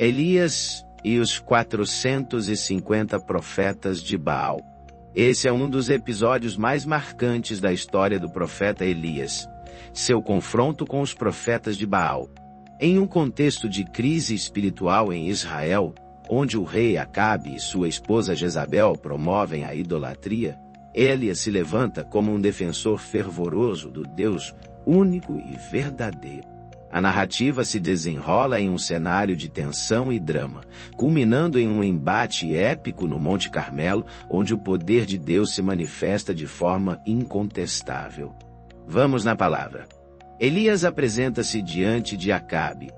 Elias e os 450 profetas de Baal. Esse é um dos episódios mais marcantes da história do profeta Elias, seu confronto com os profetas de Baal. Em um contexto de crise espiritual em Israel, onde o rei Acabe e sua esposa Jezabel promovem a idolatria, Elias se levanta como um defensor fervoroso do Deus único e verdadeiro. A narrativa se desenrola em um cenário de tensão e drama, culminando em um embate épico no Monte Carmelo, onde o poder de Deus se manifesta de forma incontestável. Vamos na palavra. Elias apresenta-se diante de Acabe.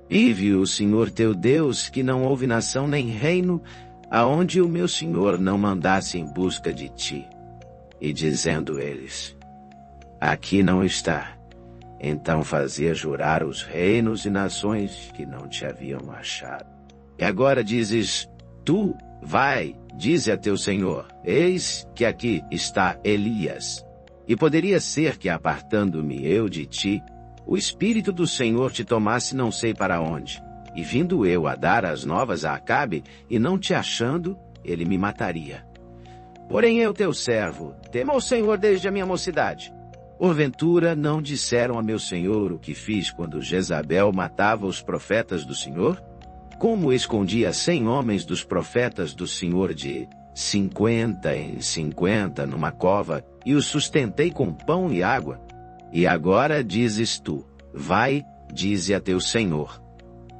Vive o Senhor teu Deus, que não houve nação nem reino, aonde o meu Senhor não mandasse em busca de ti. E dizendo eles, aqui não está. Então fazia jurar os reinos e nações que não te haviam achado. E agora dizes, tu, vai, dize a teu Senhor, eis que aqui está Elias. E poderia ser que, apartando-me eu de ti, o Espírito do Senhor te tomasse não sei para onde, e vindo eu a dar as novas a Acabe, e não te achando, ele me mataria. Porém eu, teu servo, temo ao Senhor desde a minha mocidade. Porventura não disseram a meu senhor o que fiz quando Jezabel matava os profetas do Senhor? Como escondi a 100 homens dos profetas do Senhor de 50 em 50 numa cova e os sustentei com pão e água? E agora dizes tu, vai, dize a teu senhor.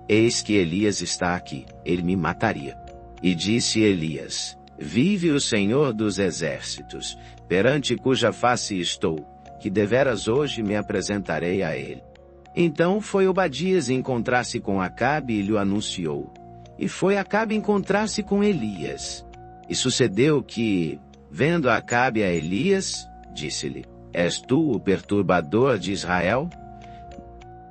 Eis que Elias está aqui, ele me mataria. E disse Elias, vive o Senhor dos exércitos, perante cuja face estou, que deveras hoje me apresentarei a ele. Então foi Obadias encontrar-se com Acabe e lhe anunciou. E foi Acabe encontrar-se com Elias. E sucedeu que, vendo Acabe a Elias, disse-lhe, és tu o perturbador de Israel?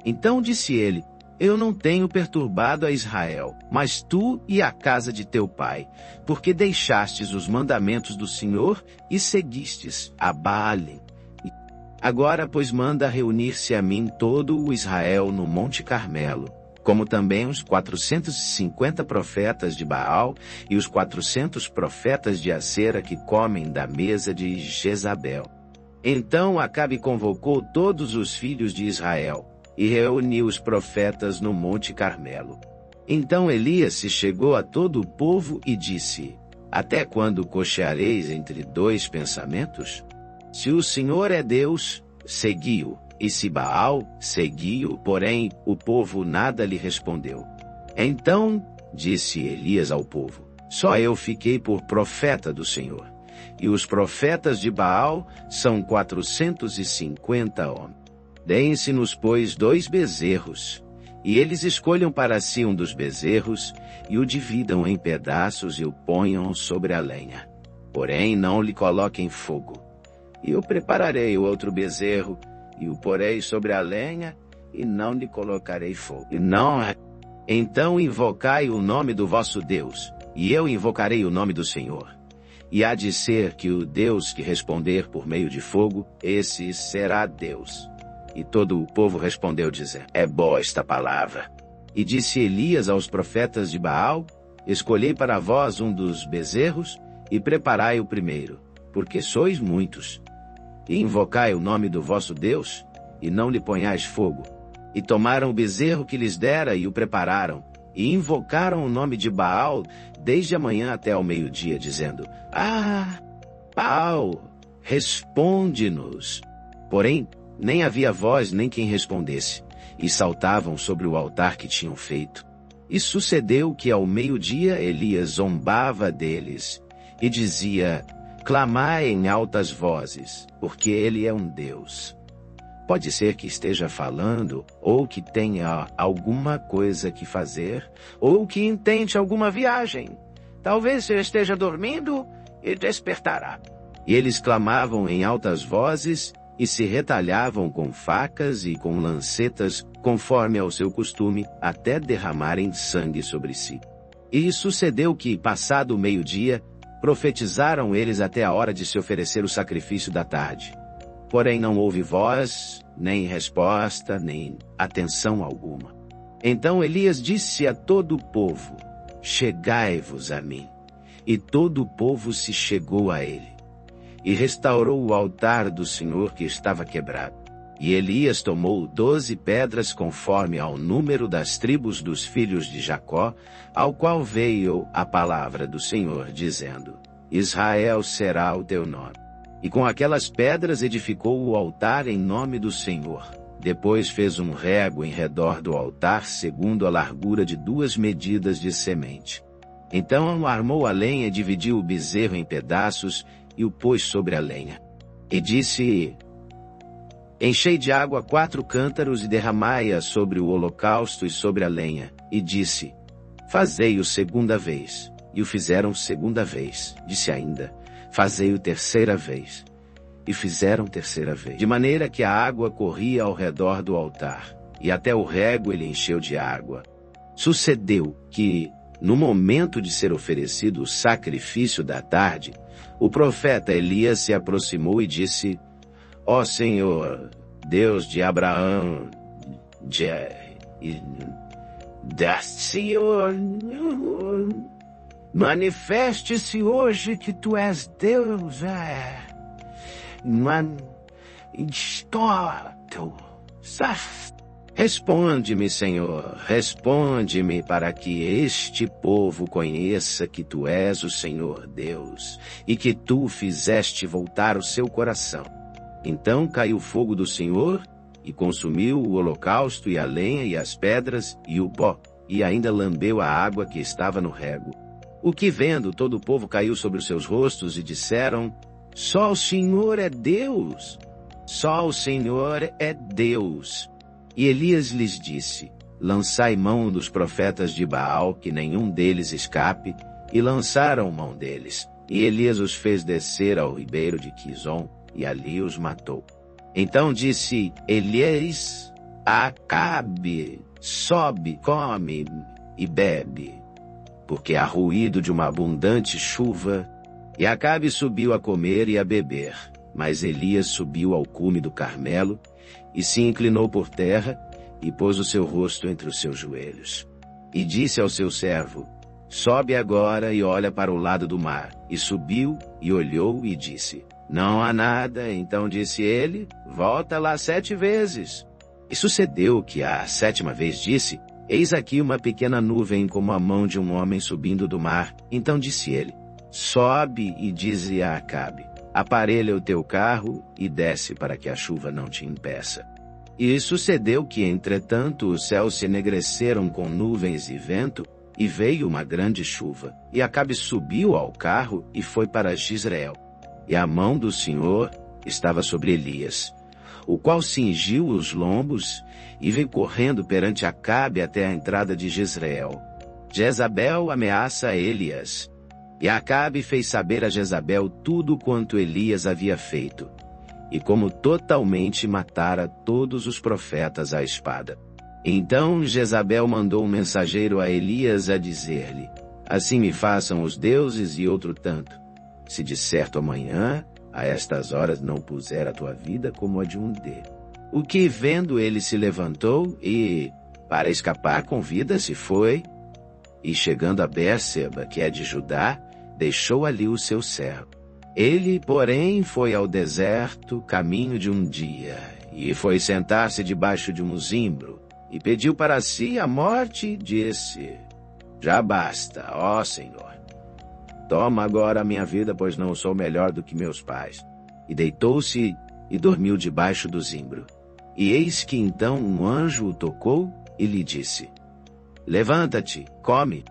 Então disse ele, eu não tenho perturbado a Israel, mas tu e a casa de teu pai, porque deixastes os mandamentos do Senhor e seguistes a Baalim. Agora, pois, manda reunir-se a mim todo o Israel no Monte Carmelo, como também os 450 profetas de Baal e os 400 profetas de Acera que comem da mesa de Jezabel. Então Acabe convocou todos os filhos de Israel, e reuniu os profetas no Monte Carmelo. Então Elias se chegou a todo o povo e disse, até quando cocheareis entre dois pensamentos? Se o Senhor é Deus, segui-o, e se Baal, segui-o, porém o povo nada lhe respondeu. Então, disse Elias ao povo, só eu fiquei por profeta do Senhor, e os profetas de Baal são 450 homens. Deem-se-nos, pois, 2 bezerros, e eles escolham para si um dos bezerros, e o dividam em pedaços e o ponham sobre a lenha. Porém não lhe coloquem fogo. E eu prepararei o outro bezerro, e o porei sobre a lenha, e não lhe colocarei fogo. Então invocai o nome do vosso Deus, e eu invocarei o nome do Senhor. E há de ser que o Deus que responder por meio de fogo, esse será Deus. E todo o povo respondeu dizendo, é boa esta palavra. E disse Elias aos profetas de Baal, escolhei para vós um dos bezerros, e preparai o primeiro, porque sois muitos. E invocai o nome do vosso Deus, e não lhe ponhais fogo. E tomaram o bezerro que lhes dera e o prepararam, e invocaram o nome de Baal, desde a manhã até ao meio-dia, dizendo, Baal, responde-nos. Porém, nem havia voz nem quem respondesse, e saltavam sobre o altar que tinham feito. E sucedeu que ao meio-dia Elias zombava deles, e dizia, clamai em altas vozes, porque ele é um Deus. Pode ser que esteja falando, ou que tenha alguma coisa que fazer, ou que intente alguma viagem. Talvez esteja dormindo e despertará. E eles clamavam em altas vozes, e se retalhavam com facas e com lancetas, conforme ao seu costume, até derramarem sangue sobre si. E sucedeu que, passado o meio-dia, profetizaram eles até a hora de se oferecer o sacrifício da tarde. Porém não houve voz, nem resposta, nem atenção alguma. Então Elias disse a todo o povo: chegai-vos a mim. E todo o povo se chegou a ele. E restaurou o altar do Senhor que estava quebrado. E Elias tomou 12 pedras conforme ao número das tribos dos filhos de Jacó, ao qual veio a palavra do Senhor, dizendo: Israel será o teu nome. E com aquelas pedras edificou o altar em nome do Senhor. Depois fez um rego em redor do altar, segundo a largura de 2 medidas de semente. Então armou a lenha e dividiu o bezerro em pedaços e o pôs sobre a lenha. E disse: enchei de água 4 cântaros e derramai-a sobre o holocausto e sobre a lenha. E disse: fazei-o segunda vez. E o fizeram segunda vez. Disse ainda: fazei-o terceira vez. E fizeram terceira vez. De maneira que a água corria ao redor do altar, e até o rego ele encheu de água. Sucedeu que, no momento de ser oferecido o sacrifício da tarde, o profeta Elias se aproximou e disse: ó Senhor, Deus de Abraão, Senhor, manifeste-se hoje que tu és Deus, Responde-me, Senhor, responde-me para que este povo conheça que tu és o Senhor Deus e que tu fizeste voltar o seu coração. Então caiu o fogo do Senhor e consumiu o holocausto e a lenha e as pedras e o pó, e ainda lambeu a água que estava no rego. O que vendo todo o povo caiu sobre os seus rostos e disseram: só o Senhor é Deus, só o Senhor é Deus. E Elias lhes disse: lançai mão dos profetas de Baal, que nenhum deles escape. E lançaram mão deles. E Elias os fez descer ao ribeiro de Quizon, e ali os matou. Então disse Elias a Acabe: sobe, come e bebe, porque há ruído de uma abundante chuva. E Acabe subiu a comer e a beber. Mas Elias subiu ao cume do Carmelo, e se inclinou por terra, e pôs o seu rosto entre os seus joelhos. E disse ao seu servo: sobe agora e olha para o lado do mar. E subiu, e olhou, e disse: não há nada. Então disse ele: volta lá 7 vezes. E sucedeu que a 7ª vez disse: eis aqui uma pequena nuvem como a mão de um homem subindo do mar. Então disse ele: sobe e dize a Acabe: aparelha o teu carro e desce para que a chuva não te impeça. E sucedeu que, entretanto, os céus se enegreceram com nuvens e vento, e veio uma grande chuva. E Acabe subiu ao carro e foi para Jezreel. E a mão do Senhor estava sobre Elias, o qual cingiu os lombos e veio correndo perante Acabe até a entrada de Jezreel. Jezabel ameaça Elias. E Acabe fez saber a Jezabel tudo quanto Elias havia feito, e como totalmente matara todos os profetas à espada. Então Jezabel mandou um mensageiro a Elias a dizer-lhe: assim me façam os deuses e outro tanto, se de certo amanhã, a estas horas, não puser a tua vida como a de um deles. O que vendo ele se levantou e, para escapar com vida, se foi, e chegando a Bérseba, que é de Judá, deixou ali o seu servo. Ele, porém, foi ao deserto, caminho de um dia, e foi sentar-se debaixo de um zimbro, e pediu para si a morte, e disse: já basta, ó Senhor. Toma agora a minha vida, pois não sou melhor do que meus pais. E deitou-se e dormiu debaixo do zimbro. E eis que então um anjo o tocou e lhe disse: levanta-te, come.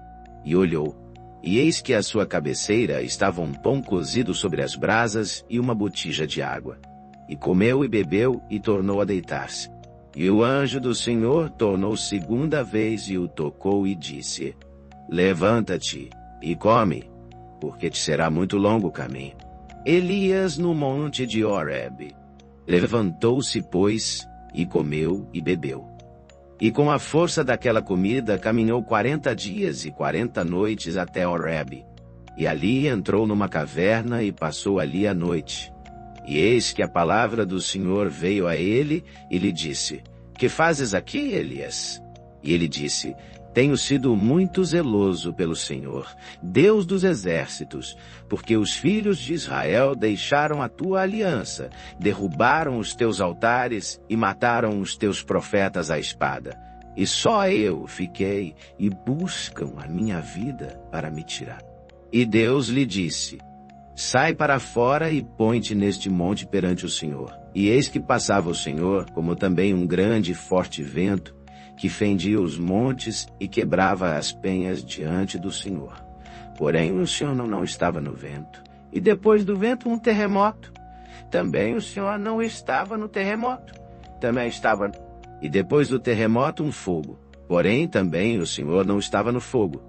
E olhou, e eis que à sua cabeceira estava um pão cozido sobre as brasas e uma botija de água. E comeu e bebeu e tornou a deitar-se. E o anjo do Senhor tornou segunda vez e o tocou e disse: levanta-te e come, porque te será muito longo o caminho. Elias no monte de Horebe. Levantou-se, pois, e comeu e bebeu. E com a força daquela comida caminhou 40 dias e 40 noites até Horebe. E ali entrou numa caverna e passou ali a noite. E eis que a palavra do Senhor veio a ele e lhe disse: que fazes aqui, Elias? E ele disse: Tenho sido muito zeloso pelo Senhor, Deus dos exércitos, porque os filhos de Israel deixaram a tua aliança, derrubaram os teus altares e mataram os teus profetas à espada. E só eu fiquei, e buscam a minha vida para me tirar. E Deus lhe disse: Sai para fora e põe-te neste monte perante o Senhor. E eis que passava o Senhor, como também um grande e forte vento, que fendia os montes e quebrava as penhas diante do Senhor. Porém o Senhor não estava no vento. E depois do vento um terremoto. Também o Senhor não estava no terremoto. Também estava... E depois do terremoto um fogo. Porém também o Senhor não estava no fogo.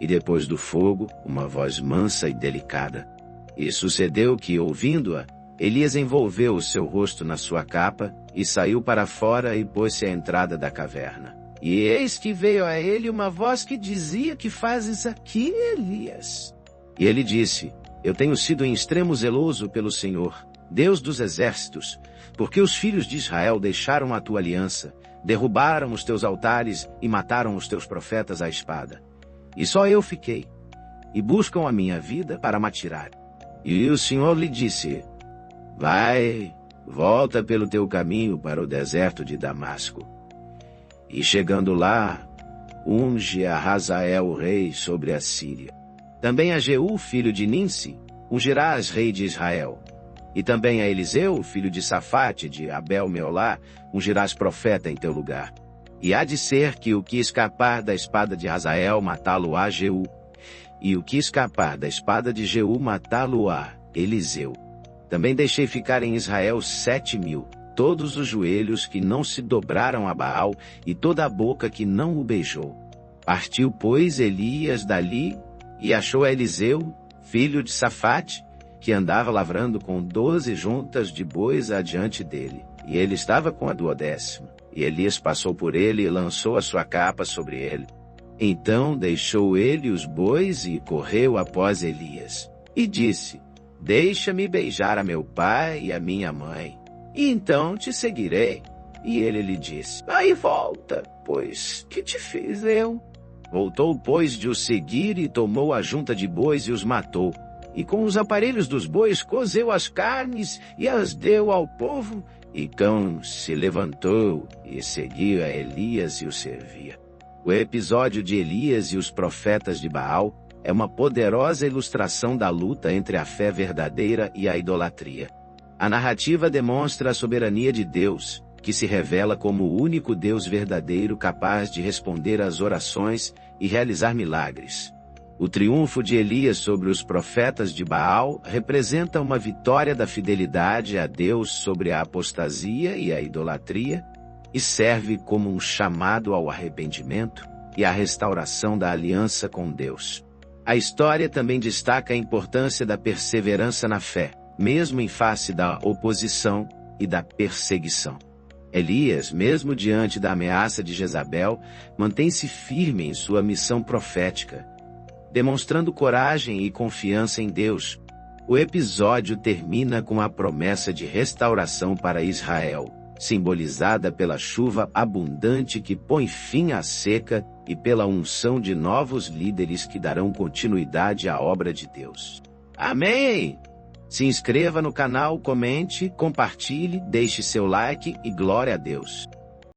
E depois do fogo uma voz mansa e delicada. E sucedeu que, ouvindo-a, Elias envolveu o seu rosto na sua capa e saiu para fora e pôs-se à entrada da caverna. E eis que veio a ele uma voz que dizia: Que fazes aqui, Elias? E ele disse: Eu tenho sido em extremo zeloso pelo Senhor, Deus dos exércitos, porque os filhos de Israel deixaram a tua aliança, derrubaram os teus altares e mataram os teus profetas à espada. E só eu fiquei, e buscam a minha vida para me atirar. E o Senhor lhe disse: Vai, volta pelo teu caminho para o deserto de Damasco. E chegando lá, unge a Hazael rei sobre a Síria. Também a Jeú, filho de Ninsi, ungirás rei de Israel. E também a Eliseu, filho de Safate, de Abel-Meolá, ungirás profeta em teu lugar. E há de ser que o que escapar da espada de Hazael, matá-lo-á Jeú. E o que escapar da espada de Jeú, matá-lo-á Eliseu. Também deixei ficar em Israel 7.000, todos os joelhos que não se dobraram a Baal, e toda a boca que não o beijou. Partiu, pois, Elias dali, e achou a Eliseu, filho de Safate, que andava lavrando com 12 juntas de bois adiante dele. E ele estava com a 12ª. E Elias passou por ele e lançou a sua capa sobre ele. Então deixou ele os bois e correu após Elias. E disse: Deixa-me beijar a meu pai e a minha mãe, e então te seguirei. E ele lhe disse: Aí volta, pois que te fiz eu? Voltou, pois, de os seguir e tomou a junta de bois e os matou. E com os aparelhos dos bois cozeu as carnes e as deu ao povo. E Cão se levantou e seguia Elias e o servia. O episódio de Elias e os profetas de Baal é uma poderosa ilustração da luta entre a fé verdadeira e a idolatria. A narrativa demonstra a soberania de Deus, que se revela como o único Deus verdadeiro capaz de responder às orações e realizar milagres. O triunfo de Elias sobre os profetas de Baal representa uma vitória da fidelidade a Deus sobre a apostasia e a idolatria, e serve como um chamado ao arrependimento e à restauração da aliança com Deus. A história também destaca a importância da perseverança na fé, mesmo em face da oposição e da perseguição. Elias, mesmo diante da ameaça de Jezabel, mantém-se firme em sua missão profética, demonstrando coragem e confiança em Deus. O episódio termina com a promessa de restauração para Israel, simbolizada pela chuva abundante que põe fim à seca e pela unção de novos líderes que darão continuidade à obra de Deus. Amém! Se inscreva no canal, comente, compartilhe, deixe seu like e glória a Deus.